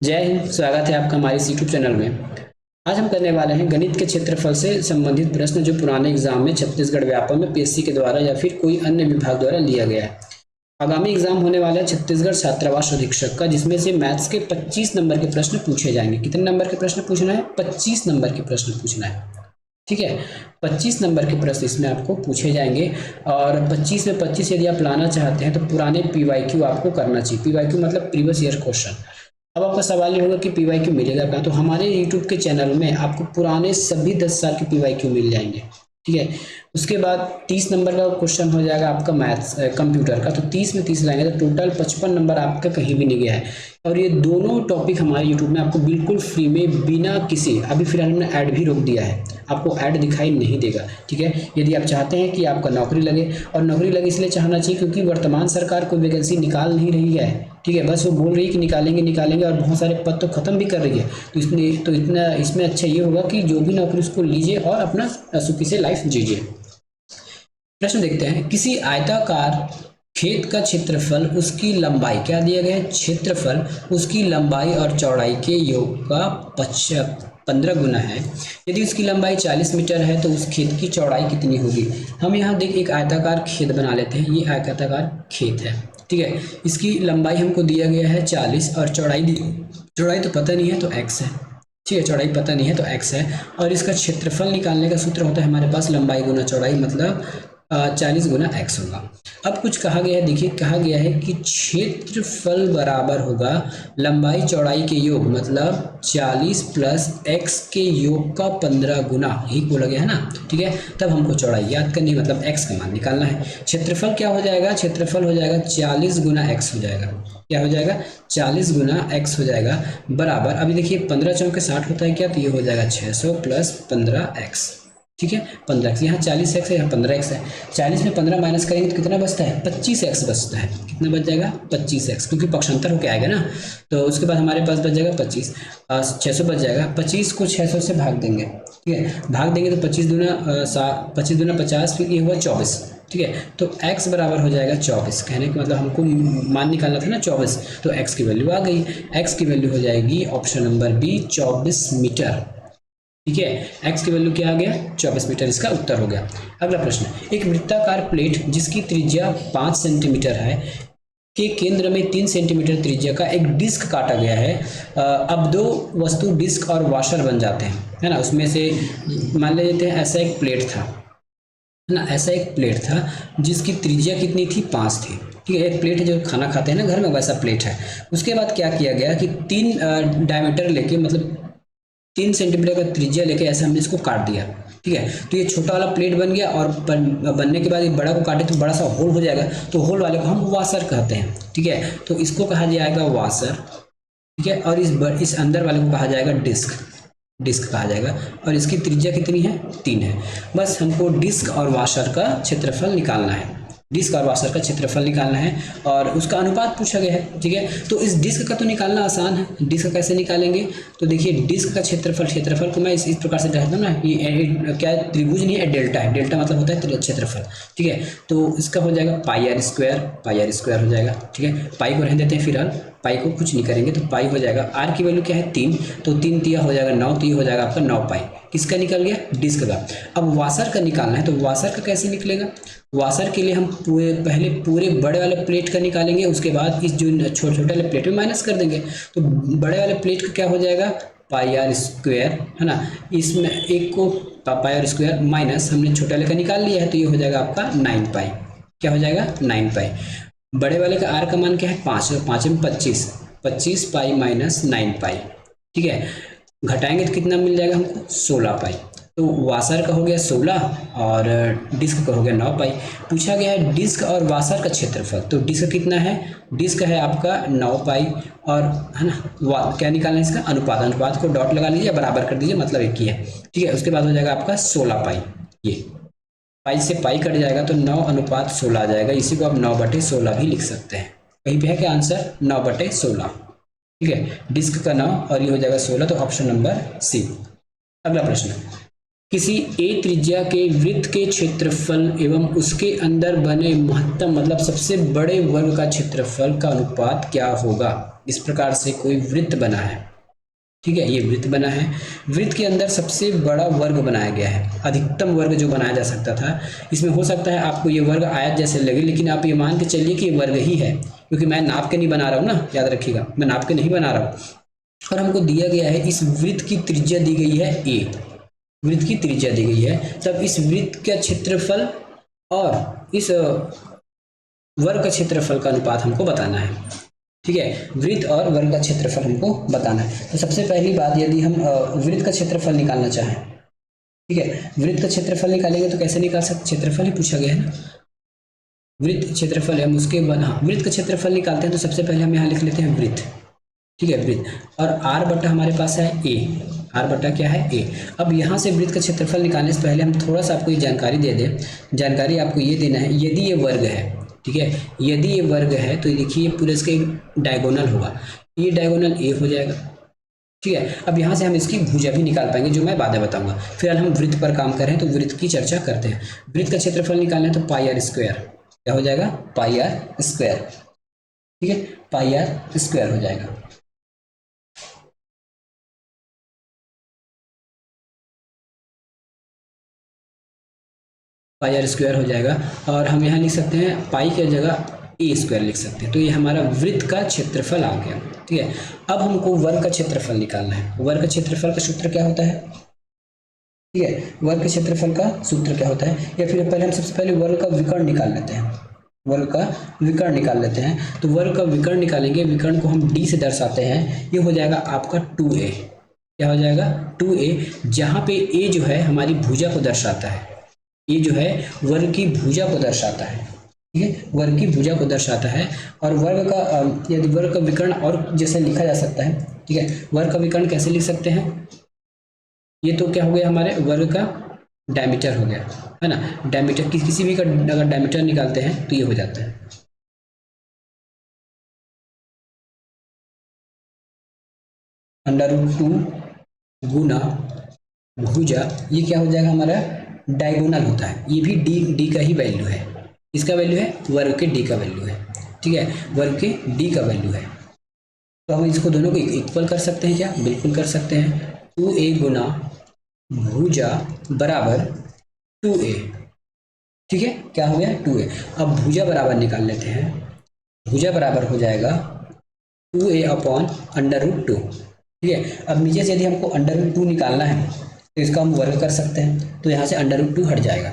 जय हिंद। स्वागत है आपका हमारे इस यूट्यूब चैनल में। आज हम करने वाले हैं गणित के क्षेत्रफल से संबंधित प्रश्न जो पुराने एग्जाम में छत्तीसगढ़ व्यापम में पीएससी के द्वारा या फिर कोई अन्य विभाग द्वारा लिया गया है। आगामी एग्जाम होने वाला है छत्तीसगढ़ छात्रावास अधीक्षक का, जिसमें से मैथ्स के 25 नंबर के प्रश्न पूछे जाएंगे। कितने नंबर के प्रश्न पूछना है? 25 नंबर के प्रश्न पूछना है। ठीक है, 25 नंबर के प्रश्न इसमें आपको पूछे जाएंगे और 25 में 25 यदि आप लाना चाहते हैं तो पुराने पीवाईक्यू आपको करना चाहिए। पीवाईक्यू मतलब प्रीवियस ईयर क्वेश्चन। अब आपका सवाल ये होगा कि पीवाईक्यू मिलेगा कहाँ? तो हमारे यूट्यूब के चैनल में आपको पुराने सभी 10 साल के पीवाईक्यू मिल जाएंगे। ठीक है, उसके बाद 30 नंबर का क्वेश्चन हो जाएगा आपका मैथ्स कंप्यूटर का, तो 30 में 30 लाएंगे तो टोटल 55 नंबर आपका कहीं भी नहीं गया है। और ये दोनों टॉपिक हमारे यूट्यूब में आपको बिल्कुल फ्री में बिना किसी, अभी फिलहाल हमने ऐड भी रोक दिया है, आपको ऐड दिखाई नहीं देगा। ठीक है, यदि आप चाहते हैं कि आपका नौकरी लगे, और नौकरी लगे इसलिए चाहना चाहिए क्योंकि वर्तमान सरकार कोई वैकेंसी निकाल नहीं रही है। ठीक है, बस वो बोल रही है कि निकालेंगे निकालेंगे, और बहुत सारे पद तो खत्म भी कर रही है। तो इतना इसमें अच्छा ये होगा कि जो भी नौकरी उसको लीजिए और अपना सुखी से लाइफ जीजिए। प्रश्न देखते हैं, किसी आयताकार खेत का क्षेत्रफल उसकी लंबाई, क्या दिया गया है? क्षेत्रफल उसकी लंबाई और चौड़ाई के योग का 15 गुना है। यदि उसकी लंबाई 40 मीटर है तो उस खेत की चौड़ाई कितनी होगी? हम यहाँ देख एक आयताकार खेत बना लेते हैं। ये आयताकार खेत है। ठीक है, इसकी लंबाई हमको दिया गया है 40 और चौड़ाई तो पता नहीं है तो x है। ठीक है, चौड़ाई पता नहीं है तो x है। और इसका क्षेत्रफल निकालने का सूत्र होता है हमारे पास लंबाई गुना चौड़ाई, मतलब 40 गुना x होगा। अब कुछ कहा गया है, देखिए कहा गया है कि क्षेत्रफल बराबर होगा लंबाई चौड़ाई के योग, मतलब 40 प्लस x के योग का 15 गुना, यही बोला गया है ना। ठीक है, तब हमको चौड़ाई याद करनी, मतलब x का मान निकालना है। क्षेत्रफल क्या हो जाएगा? क्षेत्रफल हो जाएगा 40 गुना x हो जाएगा। क्या हो जाएगा? 40 गुना x हो जाएगा बराबर, अभी देखिए 15 चौके 60 होता है क्या, तो ये हो जाएगा 600 प्लस 15x। ठीक है, 15x, यहाँ 40x है, यहाँ 15x है। 40 में 15 माइनस करेंगे तो कितना बचता है? 25x बचता है। कितना बच जाएगा? 25x, क्योंकि पक्षांतर होके आएगा ना। तो उसके बाद हमारे पास बच जाएगा 25, 600 बच जाएगा। 25 को 600 से भाग देंगे। ठीक है, भाग देंगे तो 25 दूना 50, फिर ये हुआ 24। ठीक है, तो x बराबर हो जाएगा 24। कहने का मतलब हमको मान निकालना था ना 24, तो x की वैल्यू आ गई। x की वैल्यू हो जाएगी ऑप्शन नंबर बी 24 मीटर। ठीक है, x की वैल्यू क्या आ गया? 24 मीटर, इसका उत्तर हो गया। अगला प्रश्न, एक वृत्ताकार प्लेट जिसकी त्रिज्या 5 सेंटीमीटर है के केंद्र में 3 सेंटीमीटर त्रिज्या का एक डिस्क काटा गया है। अब दो वस्तु डिस्क और वॉशर बन जाते हैं, है ना। उसमें से मान लेते हैं ऐसा एक प्लेट था, है ना, ऐसा एक प्लेट था जिसकी त्रिज्या कितनी थी? 5 थी। ठीक है, एक प्लेट है जो खाना खाते हैं ना घर में, वैसा प्लेट है। उसके बाद क्या किया गया कि 3 डायमीटर लेके, मतलब 3 सेंटीमीटर का त्रिज्या लेके ऐसे हमने इसको काट दिया। ठीक है, तो ये छोटा वाला प्लेट बन गया, और बनने के बाद ये बड़ा को काटे तो बड़ा सा होल हो जाएगा, तो होल वाले को हम वाशर कहते हैं। ठीक है, तो इसको कहा जाएगा वाशर। ठीक है, और इस अंदर वाले को कहा जाएगा डिस्क कहा जाएगा। और इसकी त्रिज्या कितनी है? 3 है। बस हमको डिस्क और वाशर का क्षेत्रफल निकालना है। डिस्क और वाशर का क्षेत्रफल निकालना है और उसका अनुपात पूछा गया है। ठीक है, तो इस डिस्क का तो निकालना आसान है। डिस्क कैसे निकालेंगे? तो देखिए डिस्क का क्षेत्रफल को मैं इस प्रकार से कहता हूँ ना, ये क्या त्रिभुज नहीं है, डेल्टा है। डेल्टा मतलब होता है क्षेत्रफल। ठीक है, तो इसका हो जाएगा पाई आर स्क्वायर हो जाएगा। ठीक है, पाई को रहने देते हैं फिलहाल, पाई को कुछ नहीं करेंगे, तो पाई हो जाएगा। आर की वैल्यू क्या है? 3, तो 3 तिया हो जाएगा 9, तो ये हो जाएगा आपका 9 पाई। किसका निकल गया? डिस्क का। अब वाशर का निकालना है, तो वाशर का कैसे निकलेगा? वाशर के लिए हम पहले पूरे बड़े वाले प्लेट का निकालेंगे, उसके बाद इस जो छोटे छोटे वाले प्लेट में माइनस कर देंगे। तो बड़े वाले प्लेट का क्या हो जाएगा? पाई आर स्क्वायर, है ना। इसमें एक को पाई आर स्क्वायर माइनस हमने छोटे वाले का निकाल लिया है, तो ये हो जाएगा आपका 9 पाई। क्या हो जाएगा? 9 पाई। बड़े वाले का आर का मान क्या है? 5, 5 में 25 पाई माइनस 9 पाई। ठीक है, घटाएंगे तो कितना मिल जाएगा हमको? 16 पाई। तो वाशर का हो गया 16 और डिस्क का हो गया 9 पाई। पूछा गया है डिस्क और वाशर का क्षेत्रफल, तो डिस्क कितना है? डिस्क है आपका 9 पाई, और है ना क्या निकालना है इसका? अनुपात को डॉट लगा लीजिए, बराबर कर दीजिए, मतलब एक ही है। ठीक है, उसके बाद हो जाएगा आपका 16 पाई। ये पाई से पाई कट जाएगा तो 9:16 आ जाएगा। इसी को आप 9/16 भी लिख सकते हैं। कहीं पे है क्या आंसर? 9/16। ठीक है, डिस्क का 9 और ये हो जाएगा 16, तो ऑप्शन नंबर सी। अगला प्रश्न, किसी ए त्रिज्या के वृत्त के क्षेत्रफल एवं उसके अंदर बने महत्तम मतलब सबसे बड़े वर्ग का क्षेत्रफल का अनुपात क्या होगा? इस प्रकार से कोई वृत्त बना है, ठीक है, ये वृत्त बना है। वृत्त के अंदर सबसे बड़ा वर्ग बनाया गया है, अधिकतम वर्ग जो बनाया जा सकता था। इसमें हो सकता है आपको ये वर्ग आयत जैसे लगे, लेकिन आप ये मान के चलिए कि ये वर्ग ही है, क्योंकि मैं नाप के नहीं बना रहा हूँ ना, याद रखिएगा, मैं नाप के नहीं बना रहा हूँ। और हमको दिया गया है, इस वृत्त की त्रिज्या दी गई है a, वृत्त की त्रिज्या दी गई है, तब इस वृत्त का क्षेत्रफल और इस वर्ग का क्षेत्रफल का अनुपात हमको बताना है, ठीक है। वृत्त और वर्ग का क्षेत्रफल हमको बताना है। तो सबसे पहली बात, यदि हम वृत्त का क्षेत्रफल निकालना चाहें, ठीक है, वृत्त का क्षेत्रफल निकालेंगे तो कैसे निकाल सकते, क्षेत्रफल ही पूछा गया है ना, वृत्त क्षेत्रफल है, हम उसके बाद हाँ वृत्त का क्षेत्रफल निकालते हैं। तो सबसे पहले हम यहाँ लिख लेते हैं वृत्त, ठीक है, वृत्त, और आर बटा हमारे पास है ए, आर बटा क्या है ए। अब यहाँ से वृत्त का क्षेत्रफल निकालने से पहले हम थोड़ा सा आपको ये जानकारी दे दें। जानकारी आपको ये देना है, यदि ये वर्ग है, ठीक है, यदि ये वर्ग है तो देखिए पूरे इसका एक डायगोनल होगा, ये डायगोनल ए हो जाएगा, ठीक है। अब यहाँ से हम इसकी भुजा भी निकाल पाएंगे, जो मैं बाद में बताऊंगा। फिलहाल हम वृत्त पर काम कर रहे हैं, तो वृत्त की चर्चा करते हैं। वृत्त का क्षेत्रफल निकालना है तो पाई आर स्क्वायर, क्या हो जाएगा, पाई आर स्क्वायर, ठीक है, पाई आर स्क्वायर हो जाएगा। पाई आर स्क्वायर हो जाएगा, और हम यहाँ लिख सकते हैं पाई की जगह ए स्क्वायर लिख सकते हैं। तो ये हमारा वृत्त का क्षेत्रफल आ गया, ठीक है। अब हमको वर्ग का क्षेत्रफल निकालना है। वर्ग का क्षेत्रफल का सूत्र क्या होता है, ठीक है, वर्ग के क्षेत्रफल का सूत्र क्या होता है, या फिर पहले हम सबसे पहले वर्ग का विकर्ण निकाल लेते हैं, वर्ग का विकर्ण निकाल लेते हैं। तो वर्ग का विकर्ण निकालेंगे, विकर्ण को हम डी से दर्शाते हैं, ये हो जाएगा आपका 2a, क्या हो जाएगा 2a, जहाँ पे a जो है हमारी भुजा को दर्शाता है, ये जो है वर्ग की भुजा को दर्शाता है, ठीक है, वर्ग की भुजा को दर्शाता है। और वर्ग का यदि वर्ग का विकर्ण और जैसे लिखा जा सकता है, ठीक है, वर्ग का विकर्ण कैसे लिख सकते हैं, ये तो क्या हो गया हमारे वर्ग का डायमीटर हो गया, है ना, डायमीटर किसी भी का अगर डायमीटर निकालते हैं तो ये हो जाता है √2 गुना भुजा, ये क्या हो जाएगा हमारा डायगोनल होता है, ये भी डी का ही वैल्यू है, इसका वैल्यू है वर्ग के डी का वैल्यू है, ठीक है, वर्ग के डी का वैल्यू है। तो हम इसको दोनों को इक्वल कर सकते हैं क्या, बिल्कुल कर सकते हैं। 2a गुना भुजा बराबर 2a, ठीक है, क्या हो गया 2a। अब भुजा बराबर निकाल लेते हैं, भुजा बराबर हो जाएगा 2a अपॉन √2, ठीक है। अब नीचे से यदि हमको √2 निकालना है तो इसका हम वर्ग कर सकते हैं, तो यहाँ से √2 हट जाएगा,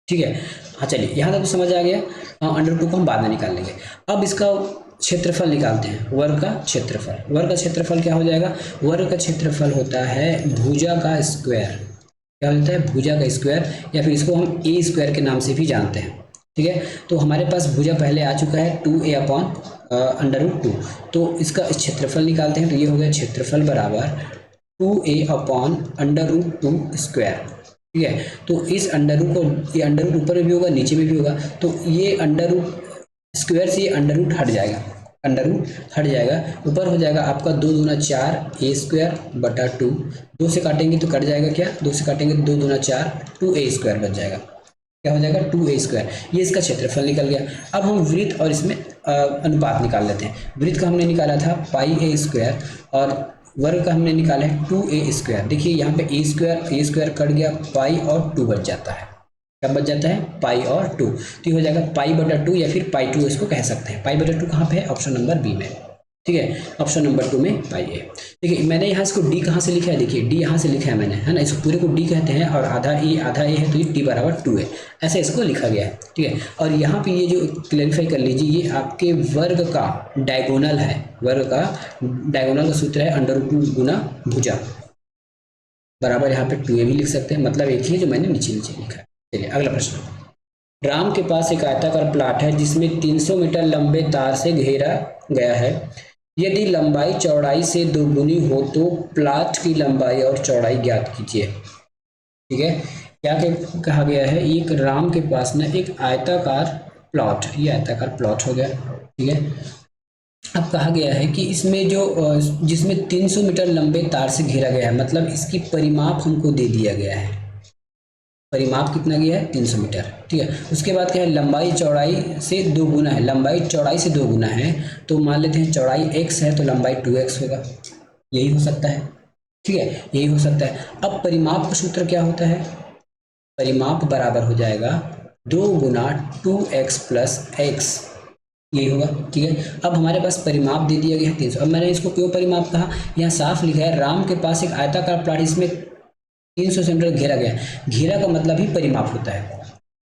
ठीक है। हाँ चलिए यहाँ तक तो समझ आ गया, √2 को हम बाद में निकाल लेंगे। अब इसका क्षेत्रफल निकालते हैं, वर्ग का क्षेत्रफल। वर्ग का क्षेत्रफल क्या हो जाएगा, वर्ग का क्षेत्रफल होता है भुजा का स्क्वायर, क्या होता है भुजा का स्क्वायर, या फिर इसको हम ए स्क्वायर के नाम से भी जानते हैं, ठीक है। तो हमारे पास भुजा पहले आ चुका है 2a अपॉन √2, तो इसका क्षेत्रफल निकालते हैं। तो ये हो गया क्षेत्रफल बराबर 2a अपॉन √2 स्क्वायर, ठीक है। तो इस अंडर को, ये अंडर ऊपर में भी होगा नीचे में भी होगा, तो ये अंडर स्क्वायर से ये अंडर हट जाएगा, अंडर हट जाएगा, ऊपर हो जाएगा आपका 2 दूना 4 a स्क्वायर बटा 2, 2 से काटेंगे तो कट जाएगा क्या, 2 से काटेंगे 2 दूना 4 2a स्क्वायर बच जाएगा, क्या हो जाएगा 2a स्क्वायर, ये इसका क्षेत्रफल निकल गया। अब हम वृत्त और इसमें अनुपात निकाल लेते हैं। वृत्त का हमने निकाला था पाई a स्क्वायर, और वर्ग का हमने निकाला है 2a स्क्वायर। देखिए यहाँ पे a स्क्वायर कट गया, पाई और 2 बच जाता है, क्या बच जाता है पाई और 2, तो ये हो जाएगा पाई बटा 2 या फिर पाई 2 इसको कह सकते हैं। पाई बटा 2 कहाँ पे है, ऑप्शन नंबर बी में, ठीक है, ऑप्शन नंबर 2 में पाई है। देखिए मैंने यहाँ इसको डी कहाँ से लिखा है, देखिए डी यहाँ से लिखा है मैंने, है ना, इसको पूरे को डी कहते हैं, और आधा ए है, तो ये टी बराबर 2 है, ऐसे इसको लिखा गया है, ठीक है। और यहाँ पे ये जो क्लैरिफाई कर लीजिए, ये आपके वर्ग का डायगोनल है, वर्ग का डायगोनल का सूत्र है √2 गुना भुजा बराबर, यहाँ पे 2a भी लिख सकते हैं, मतलब एक ही जो मैंने नीचे लिखा है। चलिए अगला प्रश्न, राम के पास एक आयताकार प्लाट है जिसमें 300 मीटर लंबे तार से घेरा गया है। यदि लंबाई चौड़ाई से दोगुनी हो तो प्लाट की लंबाई और चौड़ाई ज्ञात कीजिए, ठीक है। क्या कहा गया है, एक राम के पास ना एक आयताकार प्लॉट, ये आयताकार प्लॉट हो गया, ठीक है। अब कहा गया है कि इसमें जो जिसमें 300 मीटर लंबे तार से घेरा गया है, मतलब इसकी परिमाप हमको दे दिया गया है, परिमाप कितना गया है 300 मीटर, ठीक है। उसके बाद क्या है, लंबाई चौड़ाई से 2 गुना है, लंबाई चौड़ाई से 2 गुना है, तो मान लेते हैं चौड़ाई x है तो लंबाई 2x होगा, यही हो सकता है, ठीक है, यही हो सकता है। अब परिमाप का सूत्र क्या होता है, परिमाप बराबर हो जाएगा 2 गुना 2x प्लस x, यही होगा, ठीक है। अब हमारे पास परिमाप दे दिया गया है 300। अब मैंने इसको क्यों परिमाप कहा, यहाँ साफ लिखा है राम के पास एक आयताकार प्लाट, इसमें 300 सेंटीमीटर घेरा गया, घेरा का मतलब ही परिमाप होता है,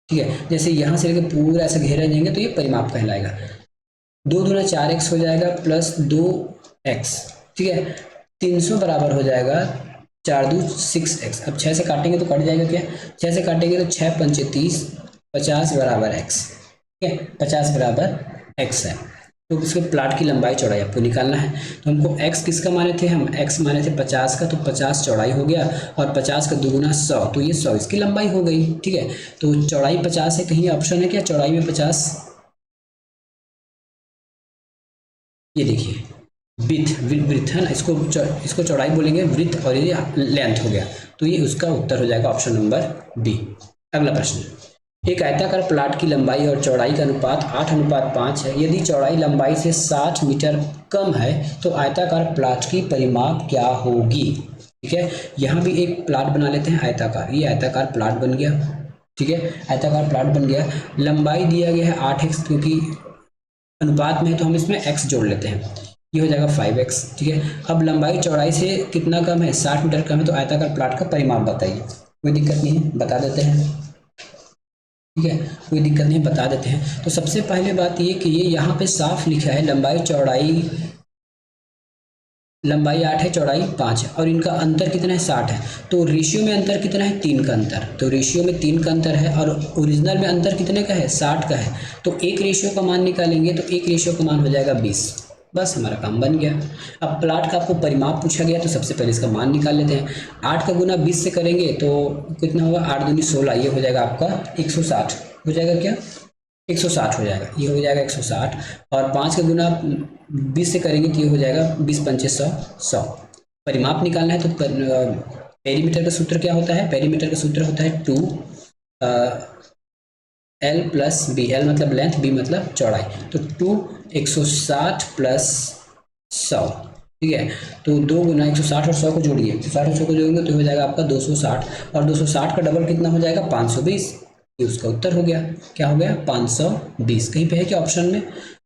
ठीक है। जैसे यहाँ से लेकर पूरा ऐसा घेरा देंगे तो ये परिमाप कहलाएगा। 2 दूना 4x हो जाएगा प्लस 2x, ठीक है। 300 बराबर हो जाएगा 4 दूनी 6x। अब 6 से काटेंगे तो कट जाएगा क्या, 6 से काटेंगे तो 6 पंचे 30, 50 बराबर x, ठीक है, 50 बराबर x है। तो उसके प्लाट की लंबाई चौड़ाई आपको निकालना है। तो हमको x किसका माने थे, हम x माने थे 50 का, तो 50 चौड़ाई हो गया और 50 का दुगुना 100, तो ये 100 इसकी लंबाई हो गई, ठीक है। तो चौड़ाई 50 है, कहीं ऑप्शन है क्या चौड़ाई में 50, ये देखिए वृत्त है ना, इसको चौड़ाई बोलेंगे वृत्त, और ये लेंथ हो गया, तो ये उसका उत्तर हो जाएगा ऑप्शन नंबर बी। अगला प्रश्न, एक आयताकार प्लाट की लंबाई और चौड़ाई का अनुपात 8:5 है। यदि चौड़ाई लंबाई से 60 मीटर कम है तो आयताकार प्लाट की परिमाप क्या होगी, ठीक है। यहाँ भी एक प्लाट बना लेते हैं आयताकार, ये आयताकार प्लाट बन गया, ठीक है, आयताकार प्लाट बन गया। लंबाई दिया गया है 8x, क्योंकि अनुपात में है तो हम इसमें x जोड़ लेते हैं, ये हो जाएगा 5x, ठीक है। अब लंबाई चौड़ाई से कितना कम है, 60 मीटर कम है, तो आयताकार प्लाट का परिमाप बताइए। कोई दिक्कत नहीं है, बता देते हैं, ठीक है, कोई दिक्कत नहीं, बता देते हैं। तो सबसे पहले बात ये कि ये यहाँ पे साफ लिखा है लंबाई 8 है, चौड़ाई 5 है, और इनका अंतर कितना है 60 है, तो रेशियो में अंतर कितना है 3 का अंतर, तो रेशियो में 3 का अंतर है, और ओरिजिनल में अंतर कितने का है 60 का है, तो एक रेशियो का मान निकालेंगे तो एक रेशियो का मान हो जाएगा 20, बस हमारा काम बन गया। अब प्लाट का आपको परिमाप पूछा गया तो सबसे पहले इसका मान निकाल लेते हैं। 8 का गुना 20 से करेंगे तो कितना होगा, 8 दूनी 16, ये हो जाएगा आपका 160, हो जाएगा क्या 160 हो जाएगा, ये हो जाएगा 160, और 5 का गुना 20 से करेंगे तो ये हो जाएगा 20 पंचे 100, 100। परिमाप निकालना है तो पेरीमीटर का सूत्र क्या होता है, पेरीमीटर का सूत्र होता है 2 L प्लस बी, एल मतलब लेंथ, बी मतलब चौड़ाई, तो 2 160 प्लस 100, ठीक है। तो 2 गुना 160 और 100 को जोड़िए, 160 और 100 को जोड़ेंगे तो हो जाएगा आपका 260, और 260 का डबल कितना हो जाएगा 520, ये उसका उत्तर हो गया, क्या हो गया 520। कहीं पे है क्या ऑप्शन में,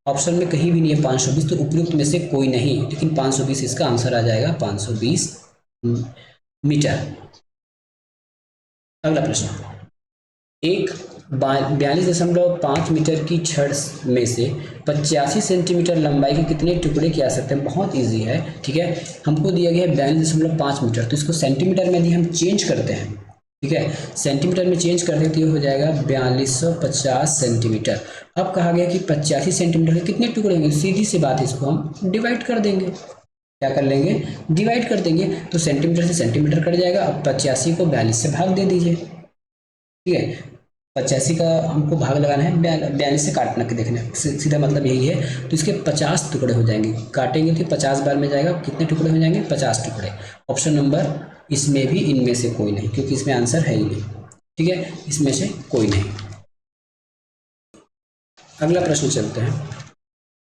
ऑप्शन में कहीं भी नहीं है 520, तो उपयुक्त में से कोई नहीं, लेकिन 520 इसका आंसर आ जाएगा, 520 मीटर। अगला प्रश्न, एक 42.5 मीटर की छड़ में से 85 सेंटीमीटर लंबाई के कितने टुकड़े किया सकते हैं, बहुत इजी है, ठीक है। हमको दिया गया है 42.5 मीटर, तो इसको सेंटीमीटर में यदि हम चेंज करते हैं, ठीक है, सेंटीमीटर में चेंज कर देते हो जाएगा 4250 सेंटीमीटर। अब कहा गया कि 85 सेंटीमीटर के कितने टुकड़े होंगे, सीधी सी बात, इसको हम डिवाइड कर देंगे, क्या कर लेंगे, डिवाइड कर देंगे, तो सेंटीमीटर से सेंटीमीटर कट जाएगा। अब 85 को 42 से भाग दे दीजिए, ठीक है, 85 का हमको भाग लगाना है, 42 से काटना के देखना है, सीधा मतलब यही है। तो इसके 50 टुकड़े हो जाएंगे, काटेंगे तो 50 बार में जाएगा, कितने टुकड़े हो जाएंगे 50 टुकड़े। ऑप्शन नंबर इसमें भी इनमें से कोई नहीं, क्योंकि इसमें आंसर है ही नहीं, ठीक है, इसमें से कोई नहीं। अगला प्रश्न चलते हैं,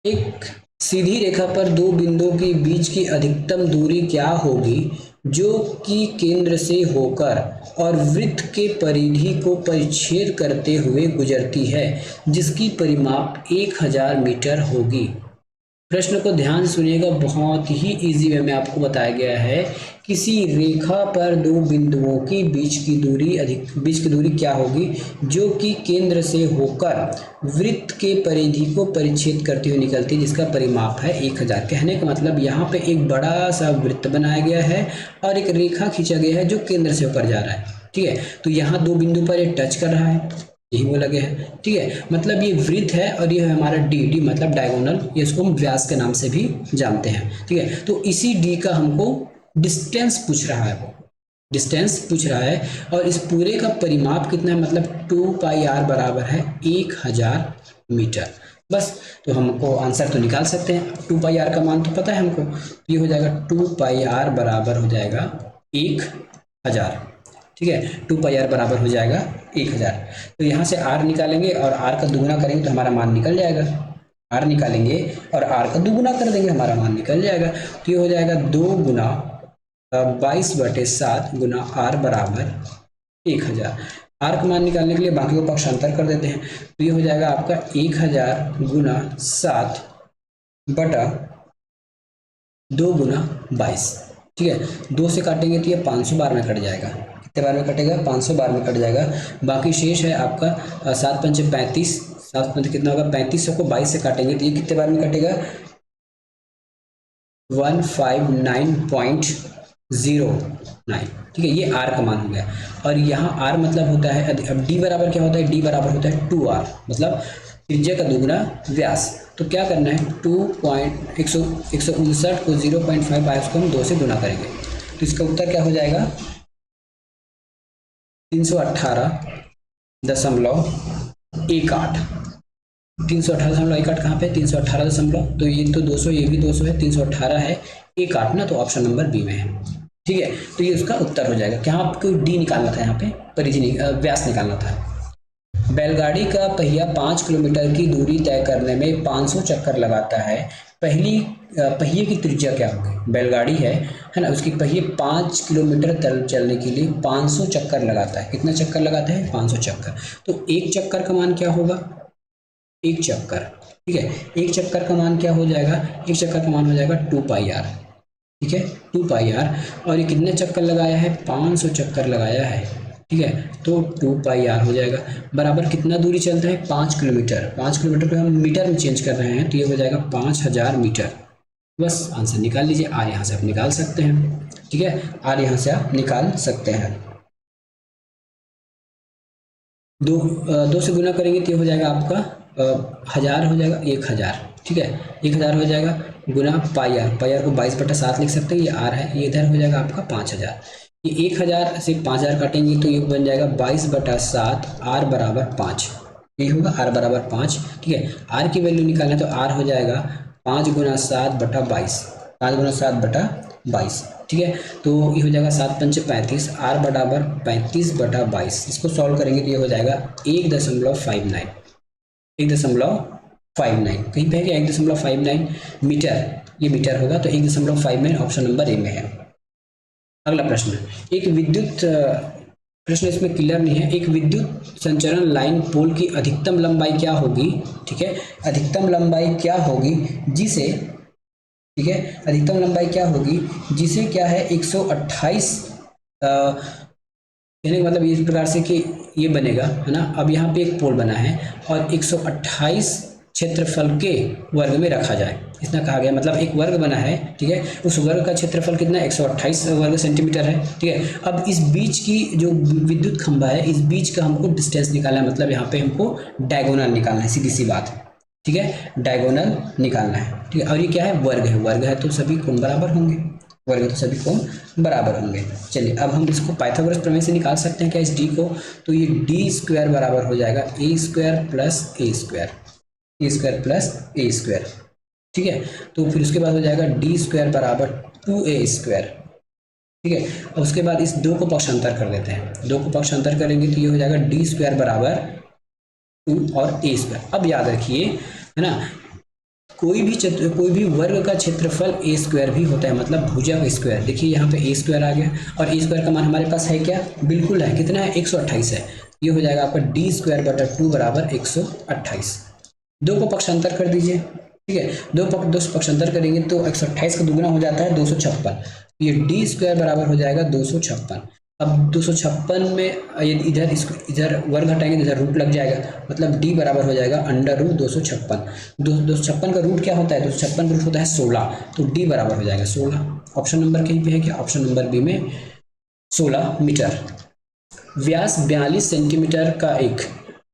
एक सीधी रेखा पर दो बिंदुओं के बीच की अधिकतम दूरी क्या होगी जो कि केंद्र से होकर और वृत्त के परिधि को परिच्छेद करते हुए गुजरती है, जिसकी परिमाप 1000 मीटर होगी। प्रश्न को ध्यान से सुनिएगा, बहुत ही इजी वे में आपको बताया गया है। किसी रेखा पर दो बिंदुओं के बीच की दूरी क्या होगी जो कि केंद्र से होकर वृत्त के परिधि को परिच्छेद करते हुए निकलती है, जिसका परिमाप है 1000। कहने का मतलब यहाँ पे एक बड़ा सा वृत्त बनाया गया है और एक रेखा खींचा गया है जो केंद्र से होकर जा रहा है, ठीक है। तो यहाँ दो बिंदु पर ये टच कर रहा है, यही बोला गया है, ठीक है। मतलब ये वृत्त है और ये है हमारा डी मतलब डायगोनल, ये इसको हम व्यास के नाम से भी जानते हैं, ठीक है। तो इसी डी का हमको डिस्टेंस पूछ रहा है, वो डिस्टेंस पूछ रहा है, और इस पूरे का परिमाप कितना है, मतलब 2πr बराबर है 1000 मीटर। बस, तो हमको आंसर तो निकाल सकते हैं, 2πr का मान तो पता है हमको, ये हो जाएगा 2πr बराबर हो जाएगा 1000, ठीक है। 2 पाई आर बराबर हो जाएगा 1000। तो यहाँ से आर निकालेंगे और आर का दुगुना करेंगे तो हमारा मान निकल जाएगा। आर निकालेंगे और आर का दुगुना कर देंगे, हमारा मान निकल जाएगा। तो ये हो जाएगा 2 गुना 22/7 गुना आर बराबर 1000। आर का मान निकालने के लिए बाकी को पक्षांतर कर देते हैं। तो ये हो जाएगा आपका 1000 गुना 7 बटा 2 गुना 22। ठीक है, 2 से काटेंगे तो ये 500 बार में कट जाएगा। कितने बार में कटेगा? 500 बार में कट जाएगा। बाकी शेष है आपका 7 पंचे 35, 7 पंचे कितना होगा 3500 को 22 से काटेंगे तो ये कितने बार में कटेगा? 159.09। ठीक है, ये आर का मान हो गया। और यहाँ आर मतलब होता है, अब डी बराबर क्या होता है? डी बराबर होता है 2r, मतलब त्रिज्या का दुगुना व्यास। तो क्या करना है? 159 को 0.5 को हम 2 से गुना करेंगे तो इसका उत्तर क्या हो जाएगा? 318.18। 318.18 कहाँ पे? 318 दशमलव, तो ये तो 200, ये भी 200 है, 318 है 18 ना, तो ऑप्शन नंबर बी में है। ठीक है, तो ये उसका उत्तर हो जाएगा। क्या आपको डी निकालना था? यहाँ पे परिधि व्यास निकालना था। बैलगाड़ी का पहिया 5 किलोमीटर की दूरी तय करने में 500 चक्कर लगाता है। पहिए की त्रिज्या क्या होगी? बैलगाड़ी है ना, उसकी पहिए 5 किलोमीटर चलने के लिए 500 चक्कर लगाता है। कितना चक्कर लगाता है? 500 चक्कर। तो एक चक्कर का मान क्या होगा? एक चक्कर, ठीक है, एक चक्कर का मान क्या हो जाएगा? एक चक्कर का मान हो जाएगा 2 पाई आर। ठीक है, 2 पाई आर। और ये कितने चक्कर लगाया है? 500 चक्कर लगाया है। ठीक है, तो 2 पाई आर हो जाएगा बराबर कितना दूरी चलता है? 5 किलोमीटर। 5 किलोमीटर को हम मीटर में चेंज कर रहे हैं तो ये हो जाएगा 5000 मीटर। बस आंसर निकाल लीजिए। आर यहाँ से आप निकाल सकते हैं। ठीक है, आर यहाँ से आप निकाल सकते हैं। दो से गुना करेंगे तो ये हो जाएगा आपका 1000 हो जाएगा, 1000। ठीक है, 1000 हो जाएगा गुना पाई आर। पाई आर को 22/7 लिख सकते हैं, ये आर है। ये इधर हो जाएगा आपका 5000। ये 1000 से 5000 काटेंगे तो ये बन जाएगा 22/7, आर बराबर 5। ये होगा आर बराबर 5। ठीक है, आर की वैल्यू निकालना है तो आर हो जाएगा 5 गुना 7/22, 5 गुना 7/22। ठीक है, तो ये हो जाएगा 7 पंचे 35, आर बराबर 35/22। इसको सॉल्व करेंगे तो ये हो जाएगा 1.59, 1.59 कहीं पे है क्या? 1.59 मीटर, ये मीटर होगा तो 1.59 ऑप्शन नंबर ए में है। अगला प्रश्न, एक विद्युत प्रश्न इसमें क्लियर नहीं है। एक विद्युत संचरण लाइन पोल की अधिकतम लंबाई क्या होगी? ठीक है, अधिकतम लंबाई क्या होगी जिसे, ठीक है, अधिकतम लंबाई क्या होगी जिसे क्या है 128, कहने का मतलब इस प्रकार से कि ये बनेगा, है ना। अब यहाँ पे एक पोल बना है और 128 क्षेत्रफल के वर्ग में रखा जाए, इतना कहा गया। मतलब एक वर्ग बना है, ठीक है, उस वर्ग का क्षेत्रफल कितना? 128 वर्ग सेंटीमीटर है। ठीक है, अब इस बीच की जो विद्युत खंभा है, इस बीच का हमको डिस्टेंस निकालना है। मतलब यहाँ पे हमको डायगोनल निकालना है, सीधी सी बात। ठीक है, डायगोनल निकालना है। ठीक है, और ये क्या है? वर्ग है। वर्ग है तो सभी कोण बराबर होंगे, वर्ग तो सभी कोण बराबर होंगे। चलिए, अब हम इसको पाइथागोरस प्रमेय से निकाल सकते हैं क्या इस डी को? तो ये डी स्क्वायर बराबर हो जाएगा ए स्क्वायर प्लस ए स्क्वायर, ए स्क्वायर प्लस ए स्क्वायर। ठीक है, तो फिर उसके बाद हो जाएगा डी स्क्वायर बराबर 2a स्क्वायर। ठीक है, और उसके बाद इस 2 को पक्षांतर कर देते हैं। 2 को पक्षांतर करेंगे तो ये हो जाएगा डी स्क्वायर बराबर 2 और a स्क्वायर। अब याद रखिए, है ना, कोई भी वर्ग का क्षेत्रफल ए स्क्वायर भी होता है, मतलब भुजा का स्क्वायर। देखिए यहाँ पे ए स्क्वायर आ गया और ए स्क्वायर का मान हमारे पास है क्या? बिल्कुल है। कितना है? 128 है। ये हो जाएगा आपका डी स्क्वायर बटा 2 बराबर 128। 2 को पक्षांतर कर दीजिए। ठीक है, 2 से पक्षांतर करेंगे तो 128 का दुगुना हो जाता है 256। ये डी स्क्वायर बराबर हो जाएगा 256। अब 256 में इधर इसको इधर वर्ग हटाएंगे तो इधर रूट लग जाएगा, मतलब डी बराबर हो जाएगा √256। 256 का रूट क्या होता है? 256 का रूट होता है 16, तो डी बराबर हो जाएगा 16। ऑप्शन नंबर कहीं पे है क्या? ऑप्शन नंबर बी में 16 मीटर। व्यास 42 सेंटीमीटर का एक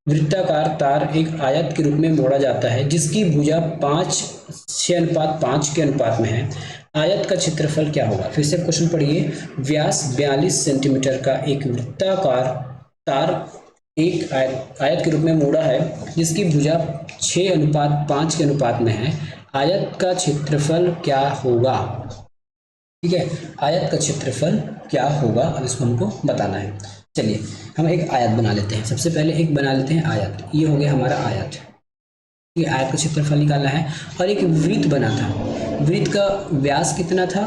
वृत्ताकार तार एक आयत के रूप में मोड़ा जाता है जिसकी भुजा 6:5 के अनुपात में है। आयत का क्षेत्रफल क्या होगा? फिर से क्वेश्चन पढ़िए। व्यास 42 सेंटीमीटर का एक वृत्ताकार तार एक आयत के रूप में मोड़ा है जिसकी भुजा 6:5 के अनुपात में है। आयत का क्षेत्रफल क्या होगा? ठीक है, आयत का क्षेत्रफल क्या होगा, अब इसको हमको बताना है। चलिए हम एक आयत बना लेते हैं। सबसे पहले एक बना लेते हैं आयत। ये हो गया हमारा आयत। ये आयत का क्षेत्रफल निकालना है। और एक वृत्त बना था। वृत्त का व्यास कितना था?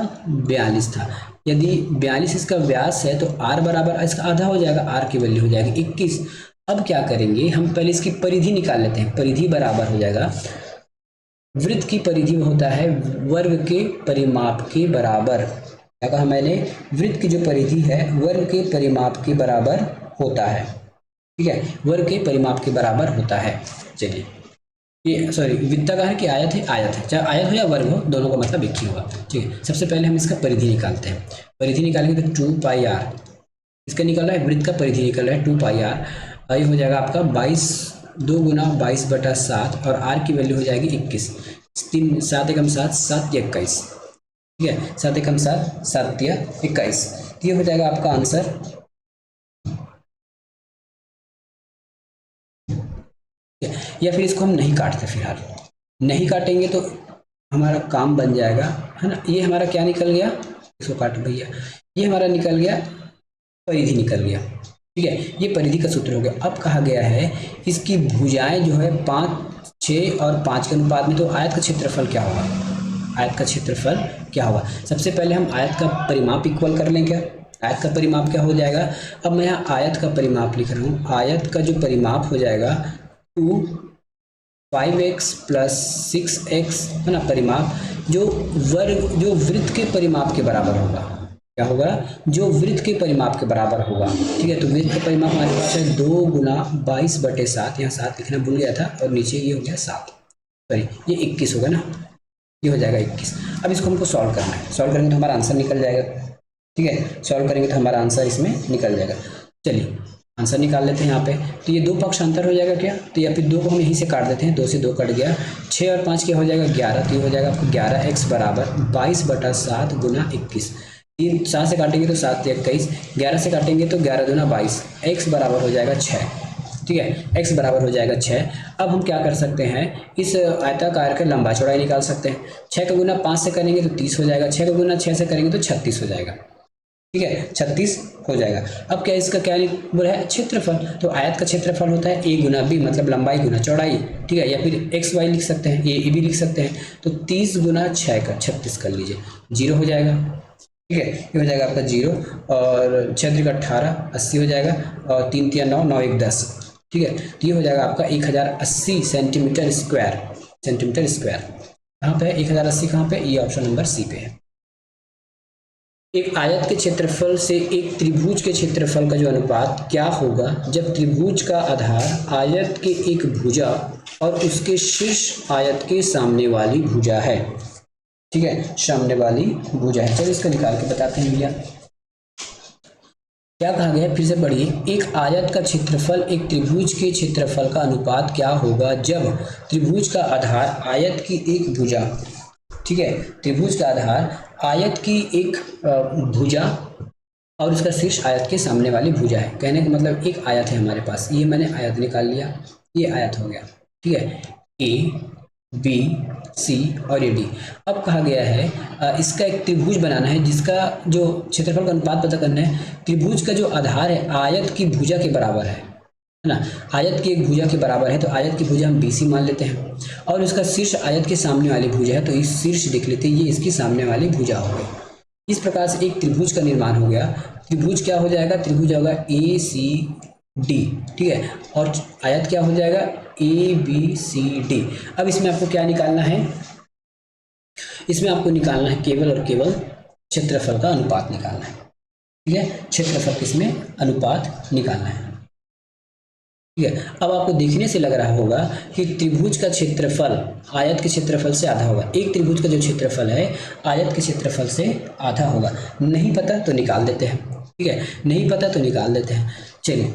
42 था। यदि 42 इसका व्यास है तो r बराबर इसका आधा हो जाएगा, r की वैल्यू हो जाएगी 21। अब क्या करेंगे, हम पहले इसकी परिधि निकाल लेते हैं। परिधि बराबर हो जाएगा, वृत्त की परिधि होता है वर्ग के परिमाप के बराबर। क्या कहा मैंने? वृत्त की जो परिधि है वर्ग के परिमाप के बराबर होता है। ठीक है, वर्ग के परिमाप के बराबर होता है। चलिए ये सॉरी वृत्ताकार है कि आयत है? आयत है। चाहे आयत हो या वर्ग हो, दोनों का मतलब एक ही होगा। ठीक है, सबसे पहले हम इसका परिधि निकालते हैं। परिधि निकालेंगे तो 2πr, इसका निकल रहा है वृत्त का परिधि निकल रहा है 2πr। ये हो जाएगा आपका 22, 2 गुना 22/7 और r की वैल्यू हो जाएगी 21। 3 7 एकम 7, 7 या 21। ठीक है, 7 एकम 7, 7 या 21। ये हो जाएगा आपका आंसर। या फिर इसको हम नहीं काटते, फिलहाल नहीं काटेंगे तो हमारा काम बन जाएगा, है ना। ये हमारा क्या निकल गया, इसको काटो भैया। ये हमारा निकल गया, परिधि निकल गया। ठीक है, ये परिधि का सूत्र हो गया। अब कहा गया है इसकी भुजाएं जो है 5, 6 और 5 के अनुपात में, तो आयत का क्षेत्रफल क्या होगा? आयत का क्षेत्रफल क्या होगा? सबसे पहले हम आयत का परिमाप इक्वल कर लें। क्या आयत का परिमाप क्या हो जाएगा? अब मैं यहाँ आयत का परिमाप लिख रहा हूँ। आयत का जो परिमाप हो जाएगा 5x प्लस 6x, है ना। परिमाप जो वृत्त के परिमाप के बराबर होगा। क्या होगा? जो वृत्त के परिमाप के बराबर होगा। ठीक है, तो वृत्त का परिमाप हमारे पास है 2 गुना 22/7। यहाँ 7 लिखना भूल गया था, और नीचे ये हो गया 7, सॉरी ये 21 होगा ना। ये हो जाएगा 21। अब इसको हमको सॉल्व करना है। सॉल्व करेंगे तो हमारा आंसर निकल जाएगा। ठीक है, सॉल्व करेंगे तो हमारा आंसर इसमें निकल जाएगा। चलिए आंसर निकाल लेते हैं यहाँ पे। तो ये 2 पक्ष अंतर हो जाएगा क्या, तो या फिर 2 को हम यहीं से काट देते हैं। 2 से 2 कट गया। 6 और 5 क्या हो जाएगा? 11। तो ये हो जाएगा आपको 11x बराबर 22/7 गुना 21। 3 7 से काटेंगे तो 7 या 21, 11 से काटेंगे तो 11 दूना 22, x बराबर हो जाएगा 6। ठीक है, x बराबर हो जाएगा 6। अब हम क्या कर सकते हैं, इस आयताकार का लंबा चौड़ाई निकाल सकते हैं। 6 का गुना 5 से करेंगे तो 30 हो जाएगा। 6 का गुना 6 से करेंगे तो 36 हो जाएगा। ठीक है, 36 हो जाएगा। अब क्या इसका क्या बोला है? क्षेत्रफल। तो आयत का क्षेत्रफल होता है a गुना b, मतलब लंबाई गुना चौड़ाई। ठीक है, या फिर x y लिख सकते हैं, a b लिख सकते हैं। तो 30 गुना 6 का 36 कर लीजिए, 0 हो जाएगा। ठीक है, ये हो जाएगा आपका 0, और 6 3 18, 80 हो जाएगा, और 3 3 9, 9 1 10। ठीक है, तो ये हो जाएगा आपका 1080 सेंटीमीटर स्क्वायर। सेंटीमीटर स्क्वायर कहाँ पे है? 1080 कहाँ पे? ये ऑप्शन नंबर सी पे है। एक आयत के क्षेत्रफल से एक त्रिभुज के क्षेत्रफल का जो अनुपात क्या होगा जब त्रिभुज का आधार आयत के एक भुजा और उसके शीर्ष आयत के सामने वाली भुजा है। ठीक है, सामने वाली भुजा है। चलिए इसको निकाल के बताते हैं भैया। क्या कहा गया है, फिर से पढ़िए। एक आयत का क्षेत्रफल एक त्रिभुज के क्षेत्रफल का अनुपात क्या होगा जब त्रिभुज का आधार आयत की एक भुजा, ठीक है, त्रिभुज का आधार आयत की एक भुजा और उसका शीर्ष आयत के सामने वाली भुजा है। कहने का मतलब एक आयत है हमारे पास, ये मैंने आयत निकाल लिया, ये आयत हो गया। ठीक है, ए बी सी और ये डी। अब कहा गया है इसका एक त्रिभुज बनाना है जिसका जो क्षेत्रफल का अनुपात पता करना है। त्रिभुज का जो आधार है आयत की भुजा के बराबर है ना। आयत की एक भुजा के बराबर है, तो आयत की भुजा हम BC मान लेते हैं, और उसका शीर्ष आयत के सामने वाली भुजा है, तो इस शीर्ष देख लेते हैं, ये इसकी सामने वाली भुजा हो गई। इस प्रकार से एक त्रिभुज का निर्माण हो गया। त्रिभुज क्या हो जाएगा? त्रिभुज होगा ACD। ठीक है, और आयत क्या हो जाएगा? ABCD। अब इसमें आपको क्या निकालना है? इसमें आपको निकालना है केवल और केवल क्षेत्रफल का अनुपात निकालना है। ठीक है, क्षेत्रफल किसमें अनुपात निकालना है। ठीक है, अब आपको देखने से लग रहा होगा कि त्रिभुज का क्षेत्रफल आयत के क्षेत्रफल से आधा होगा। एक त्रिभुज का जो क्षेत्रफल है आयत के क्षेत्रफल से आधा होगा। नहीं पता तो निकाल देते हैं। ठीक है, नहीं पता तो निकाल देते हैं। चलिए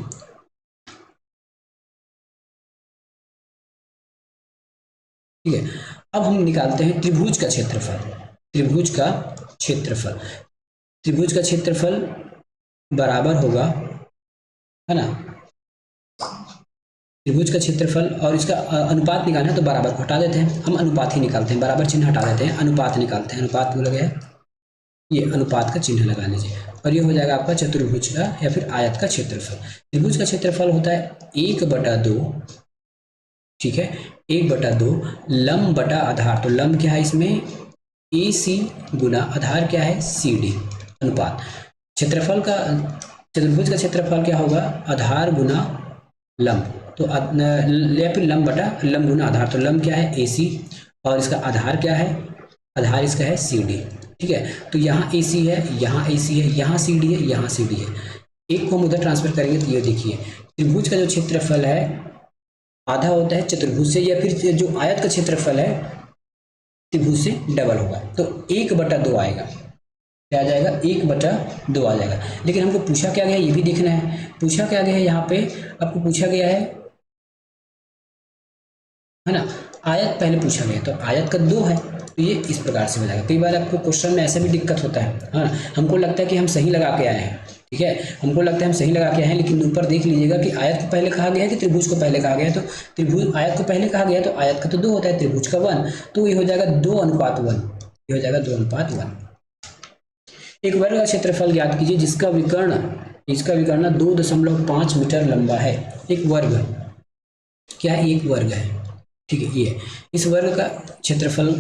ठीक है, अब हम निकालते हैं त्रिभुज का क्षेत्रफल। त्रिभुज का क्षेत्रफल, त्रिभुज का क्षेत्रफल बराबर होगा, है ना, त्रिभुज का क्षेत्रफल और इसका अनुपात निकालना है तो बराबर को हटा देते हैं। हम अनुपात ही निकालते हैं, बराबर चिन्ह हटा देते हैं, अनुपात निकालते हैं। अनुपात बोला गया है ये अनुपात का चिन्ह लगा लीजिए, और ये हो जाएगा आपका चतुर्भुज का या फिर आयत का क्षेत्रफल। त्रिभुज का क्षेत्रफल होता है 1/2, ठीक है, 1/2 लंब बटा आधार। तो लंब क्या है इसमें AC गुना आधार क्या है CD, अनुपात। क्षेत्रफल का, चतुर्भुज का क्षेत्रफल क्या होगा, आधार गुना लंब, तो या फिर लंब बटा लंब गुना आधार। तो लंब क्या है AC, और इसका आधार क्या है, आधार इसका है CD, ठीक है। तो यहाँ AC है, यहाँ AC है, यहाँ CD है, यहाँ CD है। एक को हम उधर ट्रांसफर करेंगे तो ये देखिए त्रिभुज का जो क्षेत्रफल है आधा होता है चतुर्भुज से, या फिर जो आयत का क्षेत्रफल है त्रिभुज से डबल होगा, तो 1/2 आएगा। क्या आ जाएगा, 1/2 आ जाएगा। लेकिन हमको पूछा क्या गया है ये भी देखना है। पूछा क्या गया है यहाँ पे, आपको पूछा गया है ना, आयत पहले पूछा गया, तो आयत का 2 है, तो ये इस प्रकार से हो जाएगा। कई बार आपको क्वेश्चन में ऐसे भी दिक्कत होता है, हाँ, हमको लगता है कि हम सही लगा के आए हैं, ठीक है, हमको लगता है हम सही लगा के आए हैं, लेकिन ऊपर देख लीजिएगा कि आयत को पहले कहा गया है कि त्रिभुज को पहले कहा गया है। तो त्रिभुज आयत को पहले कहा गया है, तो आयत का तो 2 होता है, त्रिभुज का 1, तो ये हो जाएगा 2:1, ये हो जाएगा 2:1। एक वर्ग का क्षेत्रफल ज्ञात कीजिए जिसका विकर्ण 2.5 मीटर लंबा है। एक वर्ग क्या है, एक वर्ग है, ठीक है। ये इस वर्ग का क्षेत्रफल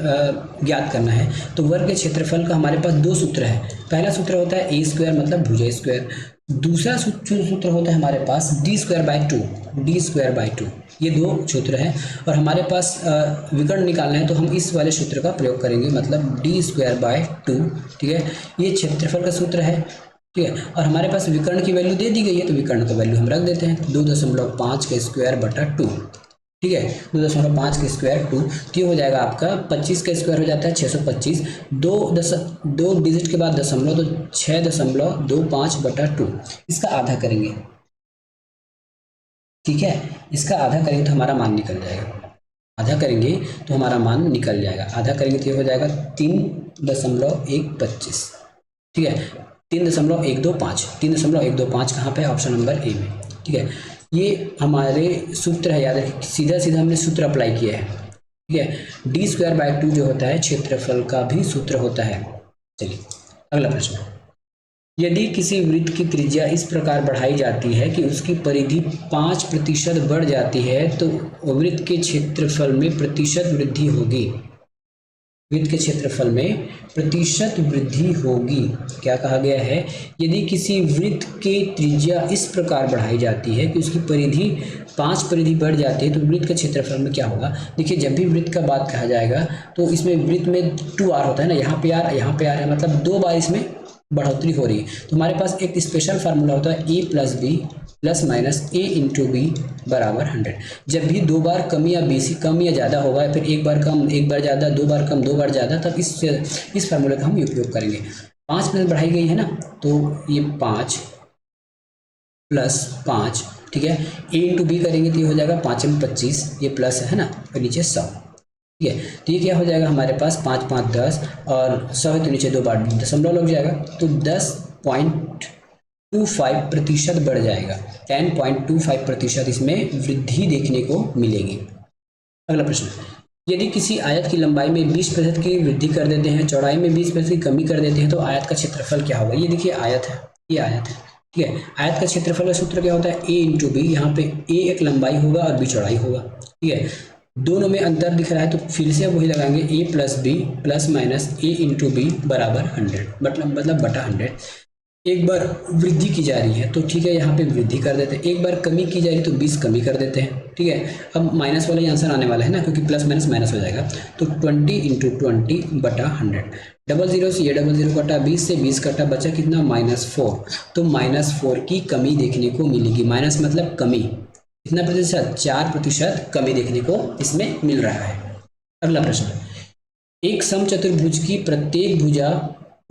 ज्ञात करना है। तो वर्ग के क्षेत्रफल का हमारे पास 2 सूत्र है। पहला सूत्र होता है a² मतलब भुजा स्क्वायर, दूसरा सूत्र होता है हमारे पास d²/2, ये 2 सूत्र हैं। और हमारे पास विकर्ण निकालना है तो हम इस वाले सूत्र का प्रयोग करेंगे, मतलब d²/2, ठीक है, ये क्षेत्रफल का सूत्र है, ठीक है। और हमारे पास विकर्ण की वैल्यू दे दी गई है, तो विकर्ण का वैल्यू हम रख देते हैं 2.5 का स्क्वायर बटा 2, ठीक है, 2.5 का स्क्वायर 2, तो ये हो जाएगा आपका 25 का स्क्वायर हो जाता है 625, 2 डिजिट के बाद दशमलव, तो 6.25/2, इसका आधा करेंगे, ठीक है, इसका आधा करेंगे तो हमारा मान निकल जाएगा, आधा करेंगे तो हमारा मान निकल जाएगा, आधा करेंगे तो ये हो जाएगा 3.125, ठीक है, 3.125 कहाँ पे, ऑप्शन नंबर ए में, ठीक है। ये हमारे सूत्र है, याद रखिए, सीधा सीधा हमने सूत्र अप्लाई किया है, ठीक है। d²/2 जो होता है क्षेत्रफल का भी सूत्र होता है। चलिए अगला प्रश्न, यदि किसी वृत्त की त्रिज्या इस प्रकार बढ़ाई जाती है कि उसकी परिधि 5% बढ़ जाती है तो वृत्त के क्षेत्रफल में प्रतिशत वृद्धि होगी। वृत्त के क्षेत्रफल में प्रतिशत वृद्धि होगी। क्या कहा गया है, यदि किसी वृत्त की त्रिज्या इस प्रकार बढ़ाई जाती है कि उसकी परिधि 5 परिधि बढ़ जाती है तो वृत्त के क्षेत्रफल में क्या होगा। देखिए जब भी वृत्त का बात कहा जाएगा तो इसमें वृत्त में 2r होता है ना, यहाँ पे r यहाँ पे r है, मतलब 2 बार इसमें बढ़ोतरी हो रही है। तो हमारे पास एक स्पेशल फार्मूला होता है a + b ± a × b = 100। जब भी 2 बार कम या बेसी, कम या ज़्यादा होगा, या फिर 1 बार कम 1 बार ज़्यादा, 2 बार कम 2 बार ज़्यादा, तब इस फार्मूले का हम उपयोग करेंगे। 5 बढ़ाई गई है ना, तो ये 5 + 5, ठीक है, a × b करेंगे तो ये हो जाएगा 5 × 25, ये प्लस है ना, और नीचे 100, ठीक है। तो ये क्या हो जाएगा हमारे पास 5 × 5 = 10, और 100 है तो नीचे 2 बार दशमलव लग जाएगा, तो 10.25% बढ़ जाएगा, 10.25% इसमें वृद्धि देखने को मिलेगी। अगला प्रश्न, यदि किसी आयत की लंबाई में 20% की वृद्धि कर देते हैं, चौड़ाई में 20% की कमी कर देते हैं, तो आयत का क्षेत्रफल क्या होगा। ये देखिए आयत है, ये आयत है, ठीक है। आयत का क्षेत्रफल का सूत्र क्या होता है, a × b, यहाँ पे a एक लंबाई होगा और b चौड़ाई होगा, ठीक है। दोनों में अंतर दिख रहा है तो फिर से वही लगाएंगे, a + b ± a × b = 100, मतलब बटा 100। एक बार वृद्धि की जा रही है तो ठीक है, यहाँ पे वृद्धि कर देते हैं, एक बार कमी की जा रही है तो 20 कमी कर देते हैं, ठीक है। अब माइनस वाला आंसर आने वाला है ना, क्योंकि प्लस माइनस माइनस हो जाएगा, तो 20 × 20 बटा 100, 00 से ये 00 कटा, 20 से 20 कटा, बचा कितना -4, तो -4 की कमी देखने को मिलेगी। माइनस मतलब कमी, कितना प्रतिशत, 4% कमी देखने को इसमें मिल रहा है। अगला प्रश्न, एक समचतुर्भुज की प्रत्येक भुजा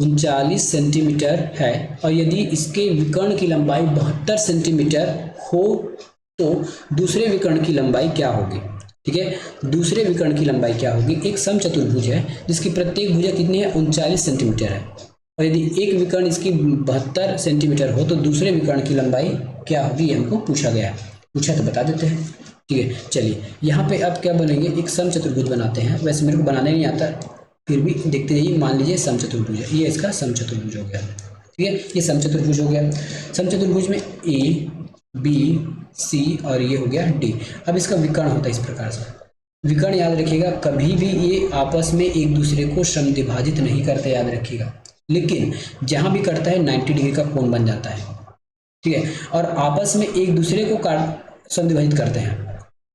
39 सेंटीमीटर है और यदि इसके विकर्ण की लंबाई 72 सेंटीमीटर हो तो दूसरे विकर्ण की लंबाई क्या होगी, ठीक है। दूसरे विकर्ण की लंबाई क्या होगी। एक समचतुर्भुज है जिसकी प्रत्येक भुजा कितनी है, 39 सेंटीमीटर है, और यदि एक विकर्ण इसकी 72 सेंटीमीटर हो तो दूसरे विकर्ण की लंबाई क्या होगी, ये हमको पूछा गया है। पूछा तो बता देते हैं, ठीक है। चलिए यहाँ पे अब क्या बनेंगे, एक समचतुर्भुज बनाते हैं। वैसे मेरे को बनाने नहीं आता, फिर भी देखते जाइए। मान लीजिए समचतुर्भुज है, ये इसका समचतुर्भुज हो गया, ठीक है, ये समचतुर्भुज हो गया। समचतुर्भुज में ए बी सी और ये हो गया डी। अब इसका विकर्ण होता है इस प्रकार से। विकर्ण याद रखिएगा, कभी भी ये आपस में एक दूसरे को समद्विभाजित नहीं करते, याद रखिएगा, लेकिन जहां भी करता है 90 डिग्री का कोण बन जाता है, ठीक है, और आपस में एक दूसरे को समद्विभाजित करते हैं।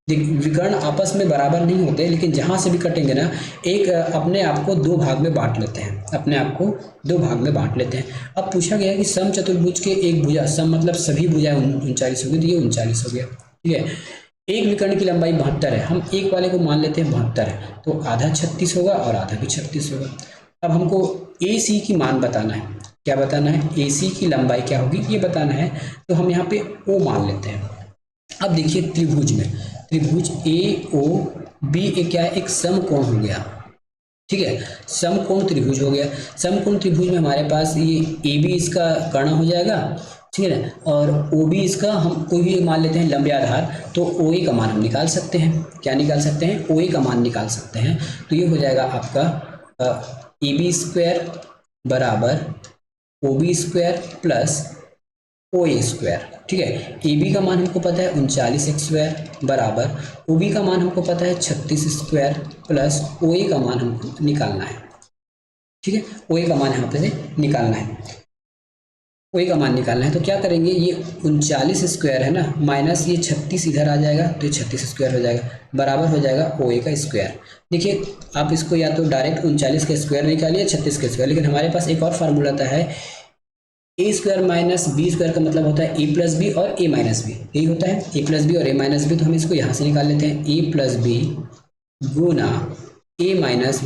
विकर्ण आपस में बराबर नहीं होते, लेकिन जहां से भी कटेंगे ना, एक अपने आप को दो भाग में बांट लेते हैं, अपने आप को दो भाग में बांट लेते हैं। अब पूछा गया है कि समचतुर्भुज के एक भुजा, सम मतलब सभी भुजाएं 39 होगी, तो ये 39 हो गया, ठीक है। एक विकर्ण की लंबाई 72 है, हम एक वाले को मान लेते हैं 72 है, तो आधा 36 होगा और आधा भी 36 होगा। अब हमको ए सी की मान बताना है, क्या बताना है, ए सी की लंबाई क्या होगी ये बताना है, तो हम यहाँ पे ओ मान लेते हैं। अब देखिए त्रिभुज में, त्रिभुज ए ओ बी एक क्या है, एक समकोण हो गया, ठीक है, समकोण त्रिभुज हो गया। समकोण त्रिभुज में हमारे पास ये ए बी इसका कर्ण हो जाएगा, ठीक है ना, और ओ बी इसका हम कोई भी मान लेते हैं लंबे आधार, तो ओ ए का मान हम निकाल सकते हैं, क्या निकाल सकते हैं, ओ ए का मान निकाल सकते हैं। तो ये हो जाएगा आपका ए बी स्क्वायर बराबर O B square plus O A square, ठीक है। ए बी का मान हमको पता है 39 स्क्वायर बराबर ओ बी का मान हमको पता है 36 स्क्वायर प्लस ओ ए का मान हमको निकालना है, ठीक है, ओ ए का मान यहाँ पे से निकालना है, ओ ए का मान निकालना है। तो क्या करेंगे, ये 39 स्क्वायर है ना, माइनस ये 36 इधर आ जाएगा, तो ये 36 स्क्वायर हो जाएगा, बराबर हो जाएगा ओ ए का स्क्वायर। देखिए आप इसको या तो डायरेक्ट 39 का स्क्वायर निकालिए 36 का स्क्वायर, लेकिन हमारे पास एक और फार्मूला आता है, ए स्क्वायर माइनस बी स्क्वायर का मतलब होता है ए प्लस बी और ए माइनस बी, यही होता है ए प्लस बी और ए माइनस बी। तो हम इसको यहाँ से निकाल लेते हैं, ए प्लस बी गुना ए माइनस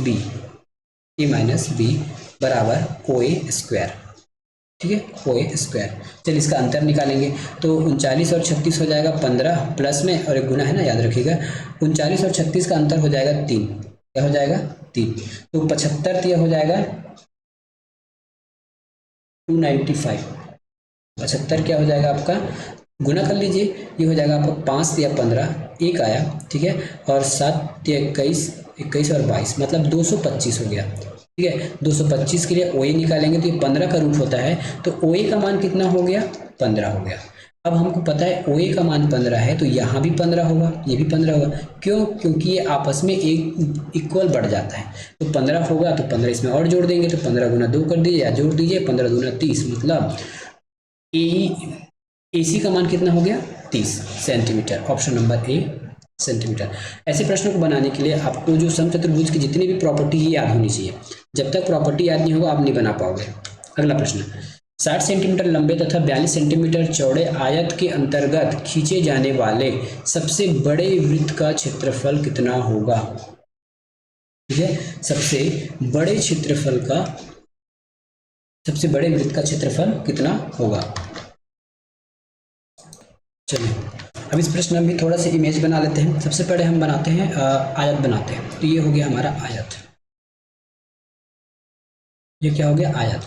बी बराबर ओ ए स्क्वायर, ठीक है, ओ ए स्क्वायर। चलिए इसका अंतर निकालेंगे, तो 39 और 36 हो जाएगा 15 प्लस में और एक गुना है ना, याद रखिएगा। 39 और 36 का अंतर हो जाएगा 3, क्या हो जाएगा 3, तो 75 यह हो जाएगा 295, 75 क्या हो जाएगा आपका, गुना कर लीजिए, ये हो जाएगा आपका 5 या 15 एक आया, ठीक है, और 7 या 21 और 22 मतलब 225 हो गया, ठीक है। 225 के लिए ओ ए निकालेंगे तो ये 15 का रूट होता है, तो ओ ए का मान कितना हो गया, 15 हो गया। अब हमको पता है ओ ए का मान 15 है, तो यहाँ भी 15 होगा, ये भी 15 होगा, क्यों, क्योंकि ये आपस में एक इक्वल बढ़ जाता है, तो 15 होगा तो 15 इसमें और जोड़ देंगे, तो 15 गुना 2 कर दीजिए या जोड़ दीजिए, 15 दूना 30, मतलब ए सी का मान कितना हो गया 30 centimetre, option number A centimetre. ऐसे प्रश्नों को बनाने के लिए आपको जो समचतुर्भुज की जितनी भी प्रॉपर्टी है याद होनी चाहिए, जब तक प्रॉपर्टी याद नहीं होगा आप नहीं बना पाओगे। अगला प्रश्न, 60 सेंटीमीटर लंबे तथा 42 सेंटीमीटर चौड़े आयत के अंतर्गत खींचे जाने वाले सबसे बड़े वृत्त का क्षेत्रफल कितना होगा, ठीक है, सबसे बड़े वृत्त का क्षेत्रफल कितना होगा। चलिए अब इस प्रश्न में भी थोड़ा सा इमेज बना लेते हैं। सबसे पहले हम बनाते हैं आयत बनाते हैं, तो ये हो गया हमारा आयत, ये क्या हो गया आयत।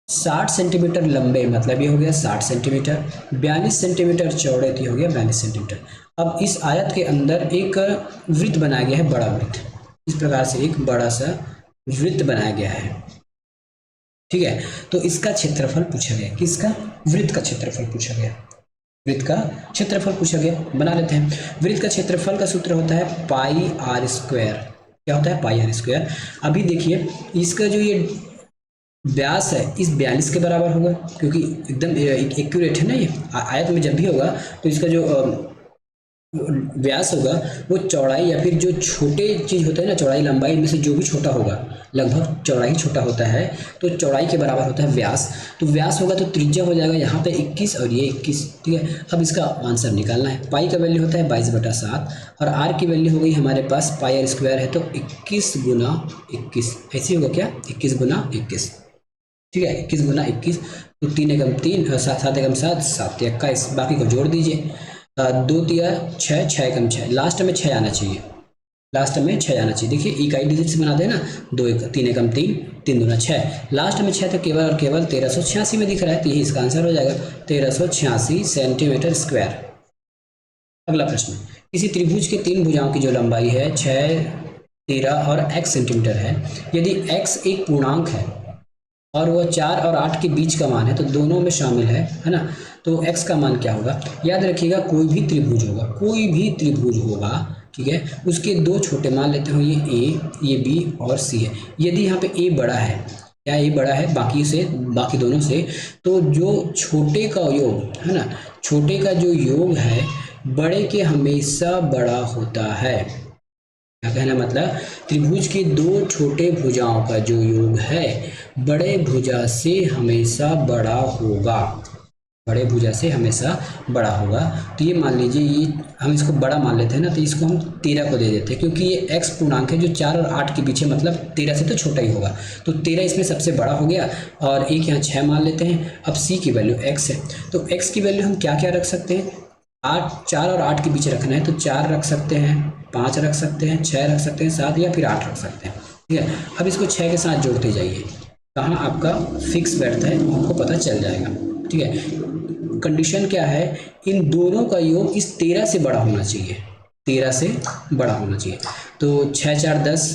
60 सेंटीमीटर लंबे मतलब ये हो गया 60 सेंटीमीटर, 42 सेंटीमीटर चौड़े तो ये हो गया 42 सेंटीमीटर। अब इस आयत के अंदर एक वृत्त बनाया गया है, बड़ा वृत्त, इस प्रकार से एक बड़ा सा वृत्त बनाया गया है, ठीक है। तो इसका क्षेत्रफल पूछा गया, किसका, वृत्त का क्षेत्रफल पूछा गया, वृत्त का क्षेत्रफल पूछा गया, बना लेते हैं। वृत्त का क्षेत्रफल का सूत्र होता है पाई आर स्क्वायर, क्या होता है पाई आर स्क्वायर। अभी देखिए इसका जो ये व्यास है इस 42 के बराबर होगा, क्योंकि एकदम एक्यूरेट है ना ये आयत में जब भी होगा, तो इसका जो व्यास होगा वो चौड़ाई या फिर जो छोटे चीज होते हैं ना, चौड़ाई लंबाई में से जो भी छोटा होगा, लगभग चौड़ाई छोटा होता है, तो चौड़ाई के बराबर होता है व्यास। तो व्यास होगा तो त्रिज्या हो जाएगा यहाँ पे 21 और ये 21, ठीक है। अब इसका आंसर निकालना है, पाई का वैल्यू होता है 22/7 और आर की वैल्यू हो गई हमारे पास पाई आर स्क्वायर है, तो 21 गुना 21 ऐसे होगा क्या, 21 गुना 21, ठीक है, 21 गुना 21, तो 3 एकम 3 7 एकम 7 7 21, बाकी को जोड़ दीजिए, 2 तिया 6 6 एकम 6, लास्ट में 6 आना चाहिए, लास्ट में 6 आना चाहिए। देखिए इकाई डिजिट से बनाते हैं ना, 3 एकम 3 3 दूना 6, लास्ट में 6 तो केवल और केवल 1386 में दिख रहा है, तो यही इसका आंसर हो जाएगा 1386 सेंटीमीटर स्क्वायर। अगला प्रश्न, किसी त्रिभुज के 3 भुजाओं की जो लंबाई है 6 13 और x सेंटीमीटर है, यदि x एक पूर्णांक है और वह 4 और 8 के बीच का मान है तो दोनों में शामिल है ना, तो x का मान क्या होगा? याद रखिएगा कोई भी त्रिभुज होगा, कोई भी त्रिभुज होगा, ठीक है, उसके दो छोटे मान लेते हो, ये a, ये b और c है। यदि यहाँ पे a बड़ा है, क्या a बड़ा है बाकी दोनों से, तो जो छोटे का योग है ना, छोटे का जो योग है बड़े के हमेशा बड़ा होता है। क्या कहना मतलब, त्रिभुज के दो छोटे भुजाओं का जो योग है बड़े भुजा से हमेशा बड़ा होगा, बड़े भुजा से हमेशा बड़ा होगा। तो ये मान लीजिए, ये हम इसको बड़ा मान लेते हैं ना, तो इसको हम 13 को दे देते हैं, क्योंकि ये x पूर्णांक है जो 4 और 8 के बीच है, मतलब 13 से तो छोटा ही होगा, तो 13 इसमें सबसे बड़ा हो गया। और एक यहाँ 6 मान लेते हैं। अब c की वैल्यू x है, तो x की वैल्यू हम क्या क्या रख सकते हैं? 4 और 8 के बीच रखना है तो 4 रख सकते हैं, 5 रख सकते हैं, 6 रख सकते हैं, 7 या फिर 8 रख सकते हैं, ठीक है। अब इसको 6 के साथ जोड़ते जाइए, कहाँ आपका फिक्स बैठता है आपको पता चल जाएगा, ठीक है। कंडीशन क्या है? इन दोनों का योग इस 13 से बड़ा होना चाहिए, 13 से बड़ा होना चाहिए। तो 6 4 10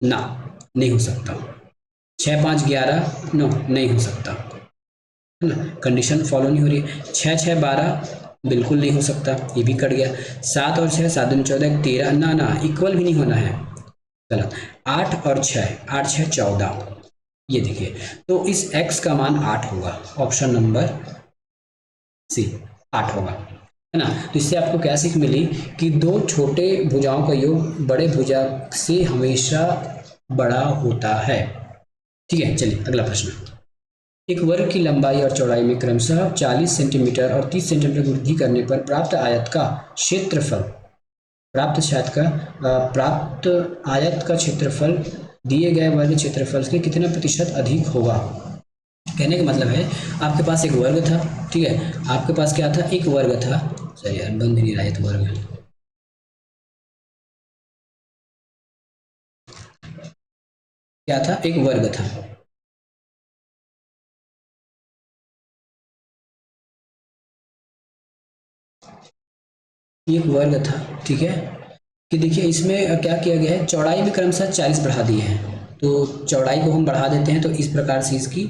ना, नहीं हो सकता। 6 5 11 नो, नहीं हो सकता, है ना, कंडीशन फॉलो नहीं हो रही है। 6 6 12 बिल्कुल नहीं हो सकता, ये भी कट गया। 7 और 6 7 दूनी 14 13 ना, इक्वल भी नहीं होना है, गलत। 8 और 6 8 6 14, ये देखिए, तो इस x का मान 8 होगा, ऑप्शन नंबर सी 8 होगा, है ना। तो इससे आपको क्या सीख मिली कि दो छोटे भुजाओं का योग बड़े भुजा से हमेशा बड़ा होता है, ठीक है। चलिए अगला प्रश्न। एक वर्ग की लंबाई और चौड़ाई में क्रमशः 40 सेंटीमीटर और 30 सेंटीमीटर की वृद्धि करने पर प्राप्त आयत का क्षेत्रफल, प्राप्त आयत का क्षेत्रफल दिए गए वर्ग क्षेत्रफल के कितना प्रतिशत अधिक होगा? कहने का मतलब है आपके पास एक वर्ग था, ठीक है, आपके पास क्या था? एक वर्ग था, सही यार बंद नहीं रहा है, तो वर्ग क्या था? एक वर्ग था, एक वर्ग था, ठीक है। कि देखिए इसमें क्या किया गया है, चौड़ाई भी क्रमशः 40 बढ़ा दी है, तो चौड़ाई को हम बढ़ा देते हैं, तो इस प्रकार से इसकी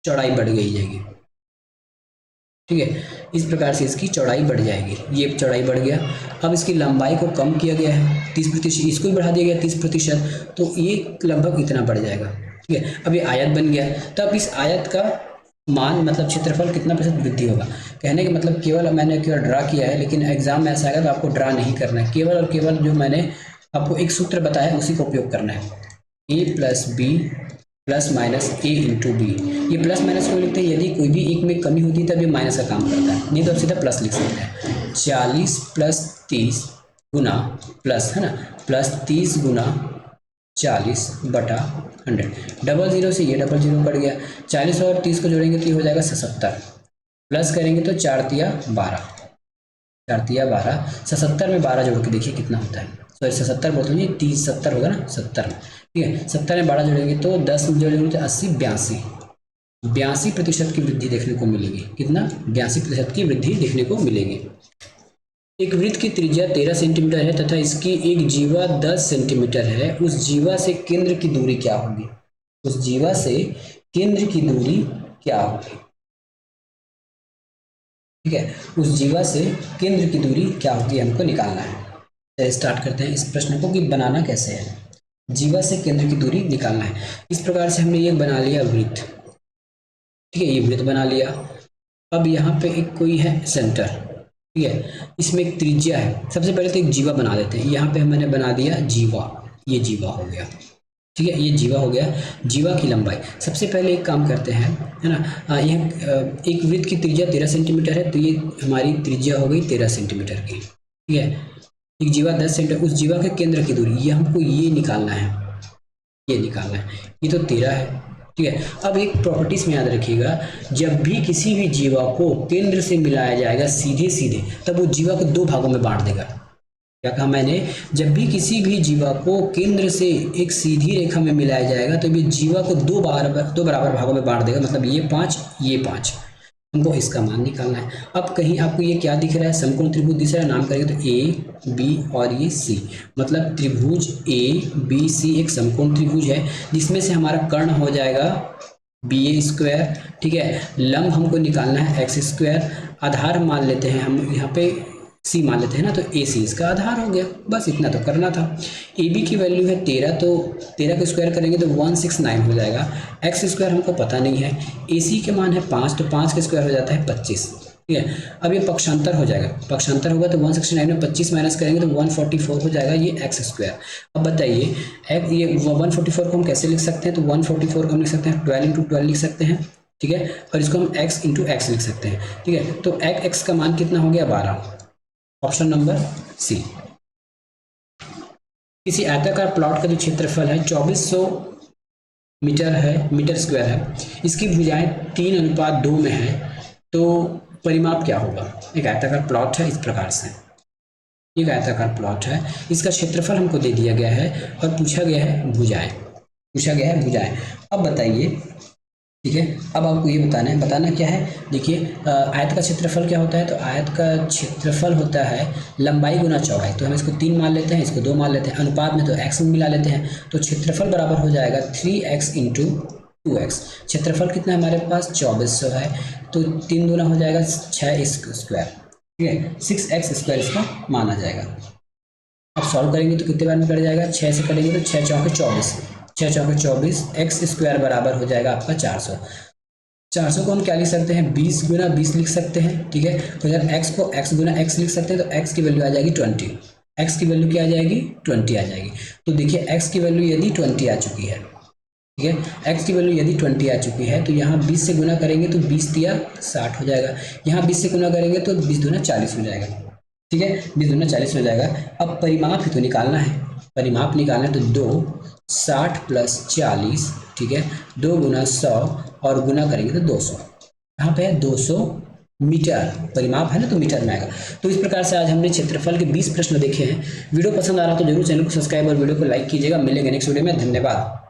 चौड़ाई बढ़ गई जाएगी, ठीक है, इस प्रकार से इसकी चौड़ाई बढ़ जाएगी, ये चौड़ाई बढ़ गया। अब इसकी लंबाई को कम किया गया है 30%, इसको भी बढ़ा दिया गया 30%, तो ये लगभग इतना बढ़ जाएगा, ठीक है। अब ये आयत बन गया, तो अब इस आयत का मान मतलब क्षेत्रफल कितना प्रतिशत वृद्धि होगा? कहने का मतलब मैंने केवल ड्रा किया है, लेकिन एग्जाम में ऐसा आएगा तो आपको ड्रा नहीं करना है, केवल और केवल जो मैंने आपको एक सूत्र बताया उसी का उपयोग करना है। a plus B plus minus A into B. ये प्लस माइनस क्यों लिखते हैं? यदि कोई भी एक में कमी होती है तब ये माइनस का काम करता है, नहीं तो आप सीधा प्लस लिख सकते हैं। 40 प्लस 30 गुना प्लस, है ना, प्लस 30 गुना 40 बटा 100, डबल जीरो से ये डबल जीरो कट गया। 40 और 30 को जोड़ेंगे तो ये हो जाएगा 77, प्लस करेंगे तो 4 तिया 12, 4 तिया 12, 77 में 12 जोड़ के देखिए कितना होता है, सॉरी 77 बोलते हैं, 30 70 होगा ना, 70 में, ठीक है। 70 में 12 जोड़ेंगे तो 10 जोड़ेंगे तो 80 82% की वृद्धि देखने को मिलेगी। कितना? 82% की वृद्धि देखने को मिलेगी। एक वृत्त की त्रिज्या 13 सेंटीमीटर है तथा इसकी एक जीवा 10 सेंटीमीटर है, उस जीवा से केंद्र की दूरी क्या होगी? उस जीवा से केंद्र की दूरी क्या होगी, ठीक है, उस जीवा से केंद्र की दूरी क्या होगी हमको निकालना है। तो स्टार्ट करते हैं इस प्रश्न को कि बनाना कैसे है, जीवा से केंद्र की दूरी निकालना है। इस प्रकार से हमने ये बना लिया वृत्त, ठीक है, ये वृत्त बना लिया। अब यहाँ पे एक कोई है सेंटर, ठीक है, इसमें एक त्रिज्या है। सबसे पहले तो एक जीवा बना देते हैं, यहाँ पे मैंने बना दिया जीवा, ये जीवा हो गया, ठीक है, ये जीवा हो गया। जीवा की लंबाई सबसे पहले एक काम करते हैं, है ना, यह एक वृत्त की त्रिज्या 13 सेंटीमीटर है, तो ये हमारी त्रिज्या हो गई 13 सेंटीमीटर की, ठीक है। एक जीवा 10 सेंटीमीटर, उस जीवा के केंद्र की दूरी ये हमको ये निकालना है, ये निकालना है, ये तो 13 है, ठीक है। अब एक प्रॉपर्टीज में याद रखिएगा, जब भी किसी भी जीवा को केंद्र से मिलाया जाएगा सीधे सीधे, तब वो जीवा को दो भागों में बांट देगा। क्या कहा मैंने? जब भी किसी भी जीवा को केंद्र से एक सीधी रेखा में मिलाया जाएगा तो ये जीवा को दो बराबर भागों में बांट देगा, मतलब ये 5 ये 5, हमको इसका मान निकालना है। अब कहीं आपको ये क्या दिख रहा है, समकोण त्रिभुज दिख रहा है, नाम करेंगे तो ए बी और ये सी, मतलब त्रिभुज ए बी सी एक समकोण त्रिभुज है जिसमें से हमारा कर्ण हो जाएगा बी ए स्क्वायर, ठीक है। लंब हमको निकालना है एक्स स्क्वायर, आधार मान लेते हैं हम यहाँ पे सी मान लेते हैं ना, तो ए सी इसका आधार हो गया, बस इतना तो करना था। ए बी की वैल्यू है 13, तो 13 को स्क्वायर करेंगे तो 169 हो जाएगा। एक्स स्क्वायर हमको पता नहीं है, ए सी के मान है 5, तो 5 का स्क्वायर हो जाता है 25, ठीक है। अब ये पक्षांतर हो जाएगा, पक्षांतर होगा तो 169 में 25 माइनस करेंगे तो 144 हो जाएगा ये एक्स स्क्वायर। अब बताइए ये 144 को हम कैसे लिख सकते हैं, तो 144 को हम लिख सकते हैं 12 इंटू 12 लिख सकते हैं, ठीक है, और इसको हम x इंटू एक्स लिख सकते हैं, ठीक है। तो x का मान कितना हो गया 12, ऑप्शन नंबर सी। किसी आयताकार प्लॉट का जो क्षेत्रफल है 2400 मीटर है, मीटर स्क्वायर है, इसकी भुजाएं 3:2 में है, तो परिमाप क्या होगा। एक आयताकार प्लॉट है इस प्रकार से, एक आयताकार प्लॉट है, इसका क्षेत्रफल हमको दे दिया गया है और पूछा गया है भुजाएं, पूछा गया है भुजाएं। अब बताइए, ठीक है, अब आपको ये बताना है, बताना क्या है, देखिए आयत का क्षेत्रफल क्या होता है, तो आयत का क्षेत्रफल होता है लंबाई गुना चौड़ाई, तो हम इसको 3 मान लेते हैं, इसको 2 मान लेते हैं, अनुपात में तो x में मिला लेते हैं, तो क्षेत्रफल बराबर हो जाएगा 3x इंटू 2x। क्षेत्रफल कितना है हमारे पास 2400 है, तो 3 दूना हो जाएगा 6 स्क्वायर, ठीक है, 6x स्क्वायर इसका माना जाएगा। अब सॉल्व करेंगे तो कितने बार में कट जाएगा, 6 से कटेंगे तो 6 चौके 24, 6 चौके 24, एक्स स्क्वायर बराबर हो जाएगा आपका 400। 400 को हम क्या लिख सकते हैं, 20 गुना 20 लिख सकते हैं, ठीक है। तो अगर x को x गुना x लिख सकते हैं तो x की वैल्यू आ जाएगी 20, x की वैल्यू क्या आ जाएगी 20 आ जाएगी। तो देखिए x की वैल्यू यदि 20 आ चुकी है, ठीक है, x की वैल्यू यदि 20 आ चुकी है, तो यहाँ 20 से गुना करेंगे तो 20 तिया 60 हो जाएगा, यहाँ 20 से गुना करेंगे तो 20 दूना 40 हो जाएगा, ठीक है, 20 दूना 40 हो जाएगा। अब परिमाप ही तो निकालना है, परिमाप निकालना है तो 2 60 प्लस 40, ठीक है, 2 गुना 100 और गुना करेंगे तो 200, यहाँ पे है 200 मीटर, परिमाप है ना तो मीटर में आएगा। तो इस प्रकार से आज हमने क्षेत्रफल के 20 प्रश्न देखे हैं। वीडियो पसंद आ रहा तो जरूर चैनल को सब्सक्राइब और वीडियो को लाइक कीजिएगा। मिलेंगे नेक्स्ट वीडियो में, धन्यवाद।